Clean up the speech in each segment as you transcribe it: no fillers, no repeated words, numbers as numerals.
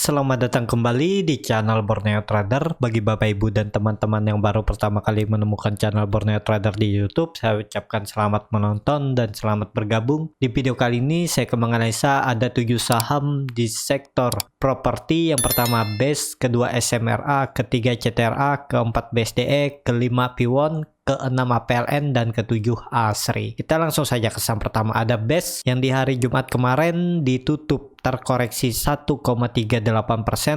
Selamat datang kembali di channel Borneo Trader. Bagi Bapak Ibu dan teman-teman yang baru pertama kali menemukan channel Borneo Trader di YouTube, saya ucapkan selamat menonton dan selamat bergabung. Di video kali ini saya akan menganalisa ada 7 saham di sektor properti. Yang pertama BES, kedua SMRA, ketiga CTRA, keempat BSDE, kelima Piwon, ke-6 APLN, dan ke-7 ASRI. Kita langsung saja ke saham pertama, ada BES yang di hari Jumat kemarin ditutup terkoreksi 1,38%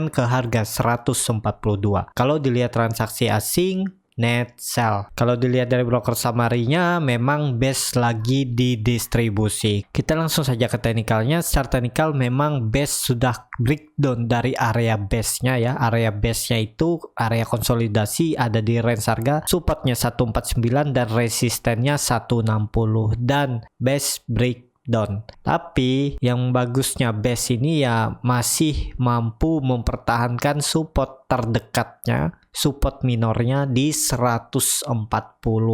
ke harga 142. Kalau dilihat transaksi asing, net sell. Kalau dilihat dari broker summary-nya, memang BES lagi didistribusi. Kita langsung saja ke teknikalnya. Secara teknikal memang BES sudah breakdown dari area BES-nya ya. Area BES-nya itu area konsolidasi ada di range harga supportnya 149 dan resistennya 160 dan BES breakdown. Tapi yang bagusnya BES ini ya masih mampu mempertahankan support terdekatnya, support minornya di 140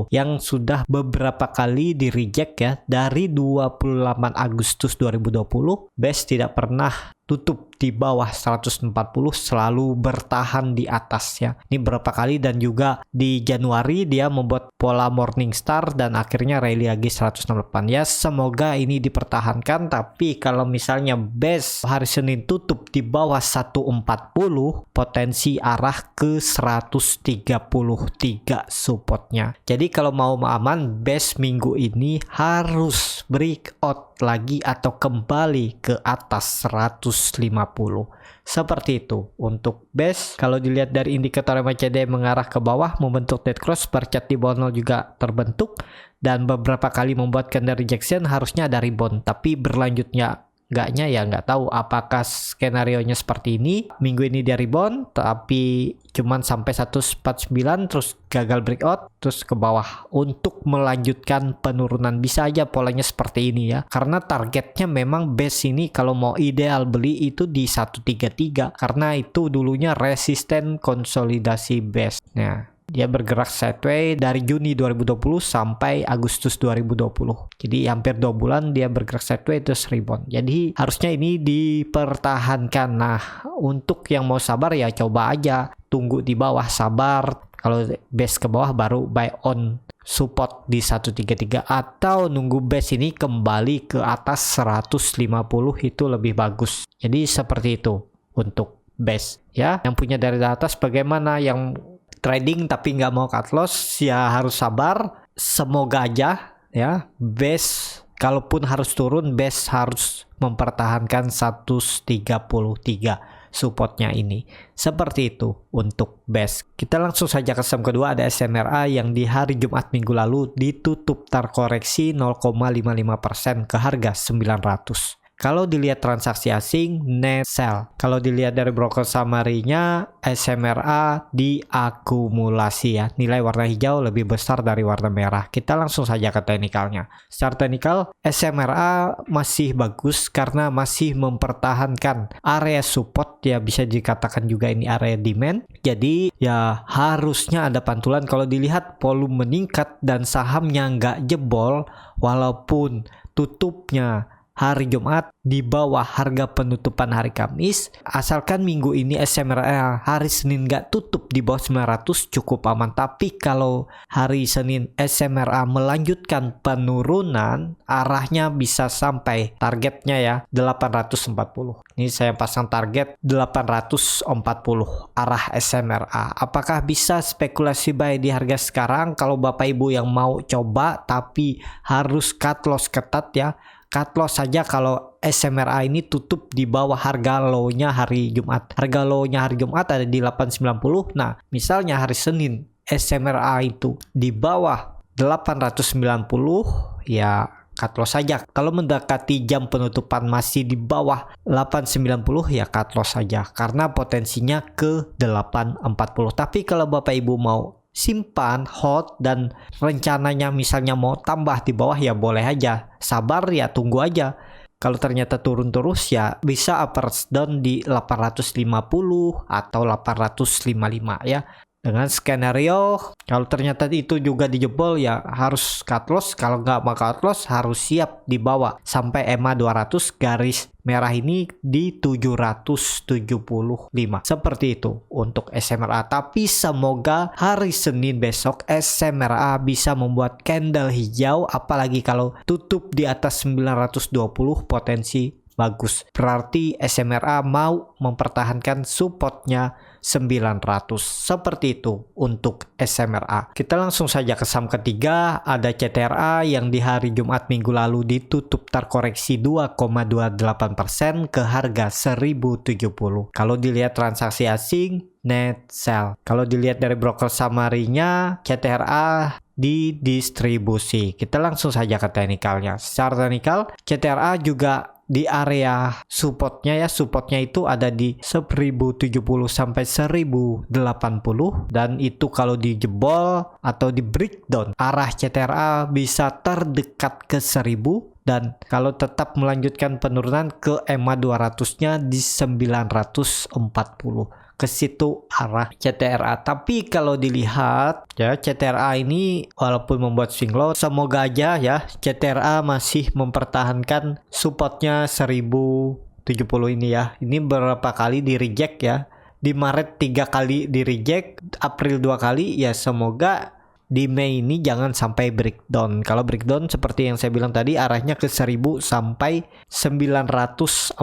yang sudah beberapa kali di reject ya. Dari 28 Agustus 2020 BES tidak pernah tutup di bawah 140, selalu bertahan di atasnya. Ini berapa kali, dan juga di Januari dia membuat pola Morningstar dan akhirnya rally lagi 168 ya. Semoga ini dipertahankan, tapi kalau misalnya BES hari Senin tutup di bawah 140, potensi arah ke 133 supportnya. Jadi kalau mau aman, BES minggu ini harus breakout lagi atau kembali ke atas 150. Seperti itu untuk BES. Kalau dilihat dari indikator MACD mengarah ke bawah, membentuk dead cross, bercat di bawah 0 juga terbentuk, dan beberapa kali membuat candle rejection, harusnya ada rebound. Tapi berlanjutnya enggaknya ya nggak tahu apakah skenario-nya seperti ini. Minggu ini dia rebound tapi cuman sampai 149 terus gagal breakout terus ke bawah untuk melanjutkan penurunan. Bisa aja polanya seperti ini ya, karena targetnya memang BES ini kalau mau ideal beli itu di 133 karena itu dulunya resisten konsolidasi BES. Nah, dia bergerak sideways dari Juni 2020 sampai Agustus 2020. Jadi hampir 2 bulan dia bergerak sideways terus rebound. Jadi harusnya ini dipertahankan. Nah, untuk yang mau sabar ya coba aja tunggu di bawah, sabar. Kalau BES ke bawah baru buy on support di 133 atau nunggu BES ini kembali ke atas 150 itu lebih bagus. Jadi seperti itu untuk BES ya. Yang punya dari atas, bagaimana yang trading tapi nggak mau cut loss ya harus sabar. Semoga aja ya BES kalaupun harus turun, BES harus mempertahankan 133 supportnya ini. Seperti itu untuk BES. Kita langsung saja ke saham kedua, ada SMRA yang di hari Jumat minggu lalu ditutup terkoreksi 0,55% ke harga 900. Kalau dilihat transaksi asing, net sell. Kalau dilihat dari broker summary-nya, SMRA diakumulasi ya. Nilai warna hijau lebih besar dari warna merah. Kita langsung saja ke teknikalnya. Secara teknikal, SMRA masih bagus karena masih mempertahankan area support ya, bisa dikatakan juga ini area demand. Jadi ya harusnya ada pantulan. Kalau dilihat volume meningkat dan sahamnya nggak jebol walaupun tutupnya hari Jumat di bawah harga penutupan hari Kamis, asalkan minggu ini SMRA hari Senin nggak tutup di bawah 900 cukup aman. Tapi kalau hari Senin SMRA melanjutkan penurunan, arahnya bisa sampai targetnya ya 840. Ini saya pasang target 840 arah SMRA. Apakah bisa spekulasi buy di harga sekarang? Kalau Bapak Ibu yang mau coba tapi harus cut loss ketat ya, cut loss saja kalau SMRA ini tutup di bawah harga low-nya hari Jumat. Harga low-nya hari Jumat ada di 890. Nah, misalnya hari Senin SMRA itu di bawah 890 ya cut loss saja. Kalau mendekati jam penutupan masih di bawah 890 ya cut loss saja karena potensinya ke 840. Tapi kalau Bapak Ibu mau simpan, hold, dan rencananya misalnya mau tambah di bawah ya boleh aja. Sabar ya, tunggu aja. Kalau ternyata turun terus ya bisa upper down di 850 atau 855 ya. Dengan skenario kalau ternyata itu juga dijebol ya harus cut loss, kalau nggak mau cut loss harus siap dibawa sampai EMA 200 garis merah ini di 775 seperti itu untuk SMRA. Tapi semoga hari Senin besok SMRA bisa membuat candle hijau, apalagi kalau tutup di atas 920 potensi bagus, berarti SMRA mau mempertahankan supportnya 900 seperti itu untuk SMRA. Kita langsung saja ke saham ketiga, ada CTRA yang di hari Jumat minggu lalu ditutup terkoreksi 2,28% ke harga 1070. Kalau dilihat transaksi asing net sell. Kalau dilihat dari broker summary-nya, CTRA didistribusi. Kita langsung saja ke teknikalnya. Secara teknikal, CTRA juga di area supportnya ya, supportnya itu ada di 1070 sampai 1080, dan itu kalau dijebol atau di breakdown arah CTRA bisa terdekat ke 1000, dan kalau tetap melanjutkan penurunan ke EMA 200-nya di 940. Ke situ arah CTRA. Tapi kalau dilihat ya, CTRA ini walaupun membuat swing low, semoga aja ya CTRA masih mempertahankan supportnya 1070 ini ya. Ini berapa kali di reject ya. Di Maret 3 kali di reject, April 2 kali ya, semoga di Mei ini jangan sampai breakdown. Kalau breakdown seperti yang saya bilang tadi arahnya ke 1000 sampai 940.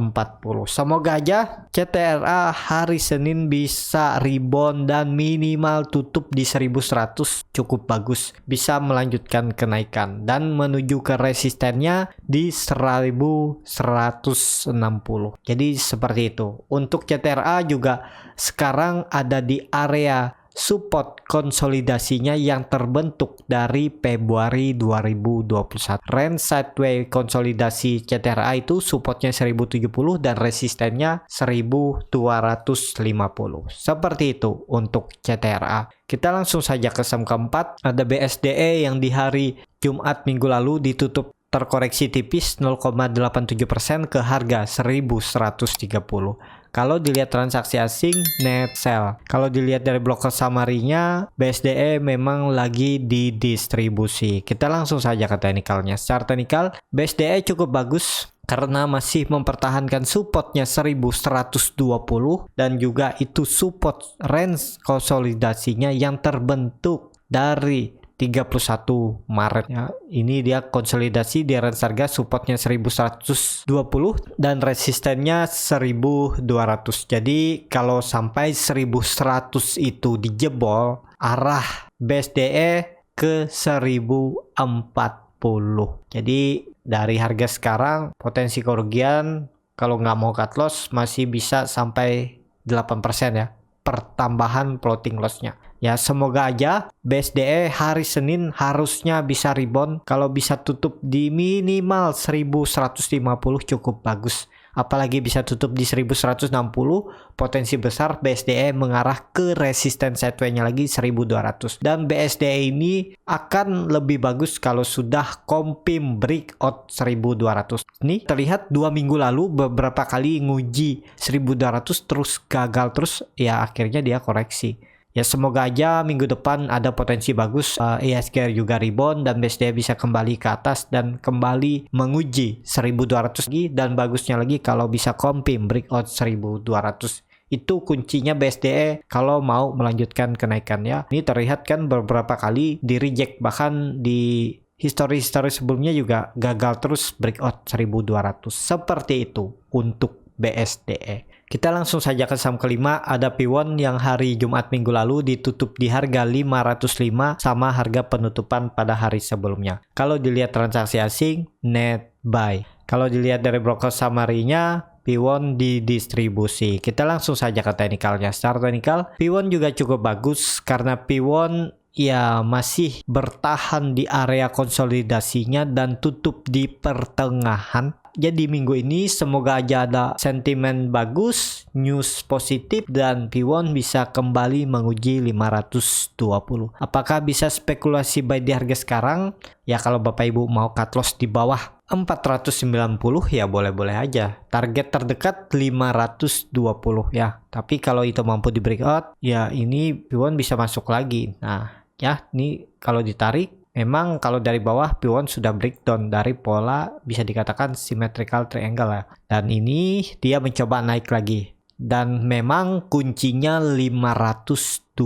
Semoga aja CTRA hari Senin bisa rebound dan minimal tutup di 1100 cukup bagus. Bisa melanjutkan kenaikan dan menuju ke resistennya di 1160. Jadi seperti itu. Untuk CTRA juga sekarang ada di area support konsolidasinya yang terbentuk dari Februari 2021. Range sideways konsolidasi CTRA itu supportnya 1070 dan resistennya 1250. Seperti itu untuk CTRA. Kita langsung saja ke saham keempat, ada BSDE yang di hari Jumat minggu lalu ditutup terkoreksi tipis 0,87% ke harga 1130. Kalau dilihat transaksi asing net sell. Kalau dilihat dari broker summary-nya, BSDE memang lagi didistribusi. Kita langsung saja ke teknikalnya. Secara teknikal, BSDE cukup bagus karena masih mempertahankan supportnya 1120 dan juga itu support range konsolidasinya yang terbentuk dari 31 Maret ya. Ini dia konsolidasi di range harga supportnya 1120 dan resistennya 1200. Jadi kalau sampai 1100 itu dijebol, arah BSDE ke 1040. Jadi dari harga sekarang potensi kerugian kalau nggak mau cut loss masih bisa sampai 8% ya, pertambahan floating loss-nya. Ya semoga aja BSDE hari Senin harusnya bisa rebound. Kalau bisa tutup di minimal 1150 cukup bagus. Apalagi bisa tutup di 1160, potensi besar BSDE mengarah ke resisten sideways-nya lagi 1200. Dan BSDE ini akan lebih bagus kalau sudah confirm breakout 1200. Ini terlihat 2 minggu lalu beberapa kali nguji 1200 terus gagal terus, ya akhirnya dia koreksi. Ya semoga aja minggu depan ada potensi bagus, IHSG juga rebound dan BSDE bisa kembali ke atas dan kembali menguji 1200 lagi, dan bagusnya lagi kalau bisa confirm breakout 1200. Itu kuncinya BSDE kalau mau melanjutkan kenaikannya. Ini terlihat kan beberapa kali di reject, bahkan di histori-histori sebelumnya juga gagal terus breakout 1200. Seperti itu untuk BSDE. Kita langsung saja ke saham kelima, ada Piwon yang hari Jumat minggu lalu ditutup di harga 505 sama harga penutupan pada hari sebelumnya. Kalau dilihat transaksi asing, net buy. Kalau dilihat dari broker summary-nya, Piwon didistribusi. Kita langsung saja ke teknikalnya. Secara teknikal, Piwon juga cukup bagus karena Piwon ya masih bertahan di area konsolidasinya dan tutup di pertengahan. Jadi minggu ini semoga aja ada sentimen bagus, news positif, dan Piwon bisa kembali menguji 520. Apakah bisa spekulasi buy di harga sekarang? Ya kalau Bapak Ibu mau cut loss di bawah 490 ya boleh-boleh aja. Target terdekat 520 ya. Tapi kalau itu mampu di breakout, ya ini P1 bisa masuk lagi. Nah, ya ini kalau ditarik, memang kalau dari bawah P1 sudah breakdown dari pola bisa dikatakan symmetrical triangle ya. Dan ini dia mencoba naik lagi. Dan memang kuncinya 520.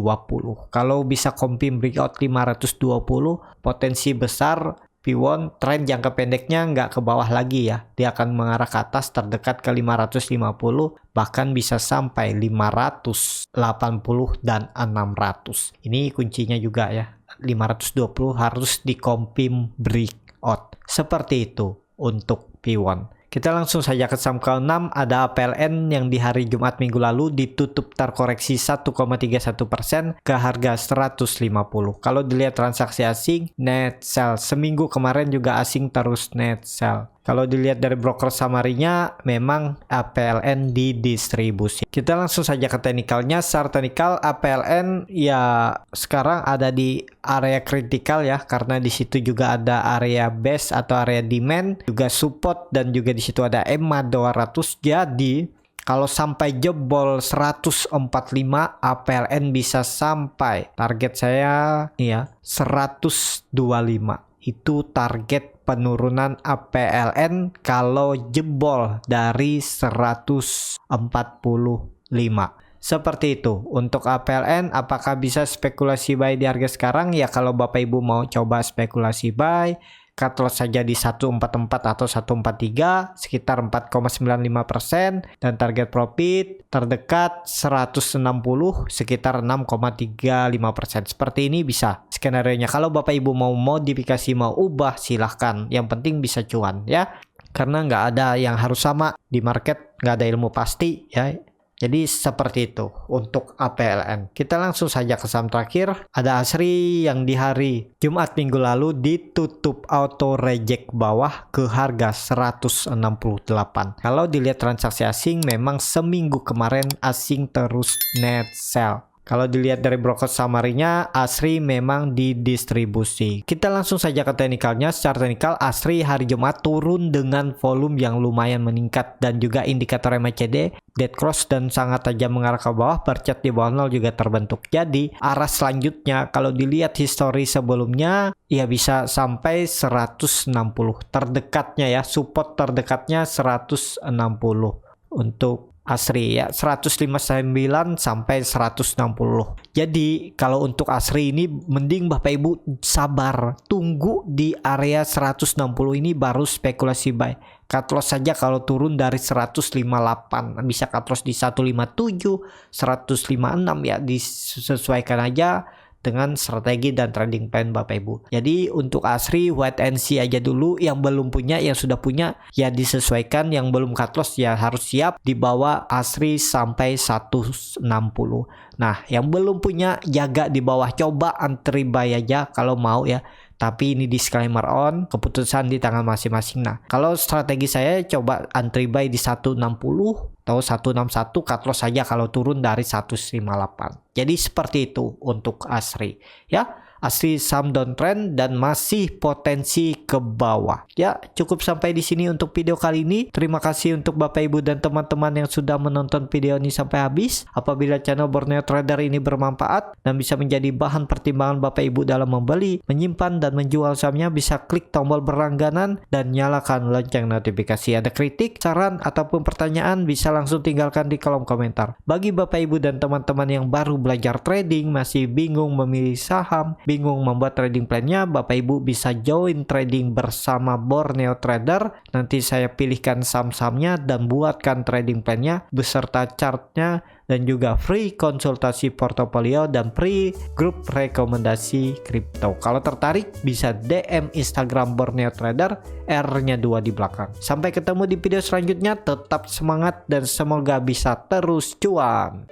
Kalau bisa confirm breakout 520, potensi besar P1 tren jangka pendeknya nggak ke bawah lagi ya. Dia akan mengarah ke atas terdekat ke 550, bahkan bisa sampai 580 dan 600. Ini kuncinya juga ya. 520 harus di confirm breakout. Seperti itu untuk P1. Kita langsung saja ke saham ke-6, ada APLN yang di hari Jumat minggu lalu ditutup terkoreksi 1,31% ke harga 150. Kalau dilihat transaksi asing, net sell. Seminggu kemarin juga asing terus net sell. Kalau dilihat dari broker summary-nya, memang APLN didistribusi. Kita langsung saja ke teknikalnya. Secara teknikal, APLN ya sekarang ada di area kritikal ya, karena di situ juga ada area base atau area demand, juga support, dan juga di situ ada EMA 200. Jadi kalau sampai jebol 145, APLN bisa sampai target saya ya 125. Itu target penurunan APLN kalau jebol dari 145. Seperti itu untuk APLN. Apakah bisa spekulasi buy di harga sekarang? Ya kalau Bapak Ibu mau coba spekulasi buy, cut loss saja di 144 atau 143 sekitar 4,95%, dan target profit terdekat 160 sekitar 6,35%. Seperti ini bisa skenario-nya. Kalau Bapak Ibu mau modifikasi, mau ubah, silahkan. Yang penting bisa cuan ya. Karena nggak ada yang harus sama di market, nggak ada ilmu pasti ya. Jadi seperti itu untuk APLN. Kita langsung saja ke saham terakhir. Ada ASRI yang di hari Jumat minggu lalu ditutup auto reject bawah ke harga 168. Kalau dilihat transaksi asing, memang seminggu kemarin asing terus net sell. Kalau dilihat dari broker summary-nya, ASRI memang didistribusi. Kita langsung saja ke teknikalnya. Secara teknikal, ASRI hari Jumat turun dengan volume yang lumayan meningkat, dan juga indikator MACD dead cross dan sangat tajam mengarah ke bawah, bercat di bawah 0 juga terbentuk. Jadi arah selanjutnya kalau dilihat histori sebelumnya ya bisa sampai 160. Terdekatnya ya, support terdekatnya 160 untuk ASRI ya, 159 sampai 160. Jadi kalau untuk ASRI ini mending Bapak Ibu sabar, tunggu di area 160 ini baru spekulasi buy. Cut loss saja kalau turun dari 158, bisa cut loss di 157, 156 ya, disesuaikan aja dengan strategi dan trading plan Bapak Ibu. Jadi untuk ASRI wait and see aja dulu. Yang belum punya, yang sudah punya ya disesuaikan. Yang belum cut loss ya harus siap di bawah ASRI sampai 160. Nah yang belum punya jaga di bawah, coba antri buy aja kalau mau ya. Tapi ini disclaimer on, keputusan di tangan masing-masing. Nah kalau strategi saya coba antri buy di 160 atau 161, cut loss saja kalau turun dari 158. Jadi seperti itu untuk ASRI ya. ASRI saham downtrend dan masih potensi ke bawah. Ya, cukup sampai di sini untuk video kali ini. Terima kasih untuk Bapak Ibu dan teman-teman yang sudah menonton video ini sampai habis. Apabila channel Borneo Trader ini bermanfaat dan bisa menjadi bahan pertimbangan Bapak Ibu dalam membeli, menyimpan dan menjual sahamnya, bisa klik tombol berlangganan dan nyalakan lonceng notifikasi. Ada kritik, saran ataupun pertanyaan bisa langsung tinggalkan di kolom komentar. Bagi Bapak Ibu dan teman-teman yang baru belajar trading, masih bingung memilih saham, bingung membuat trading plan-nya, Bapak Ibu bisa join trading bersama Borneo Trader. Nanti saya pilihkan saham-sahamnya dan buatkan trading plan-nya beserta chart-nya, dan juga free konsultasi portofolio dan free grup rekomendasi kripto. Kalau tertarik bisa DM Instagram Borneo Trader, R-nya 2 di belakang. Sampai ketemu di video selanjutnya, tetap semangat dan semoga bisa terus cuan.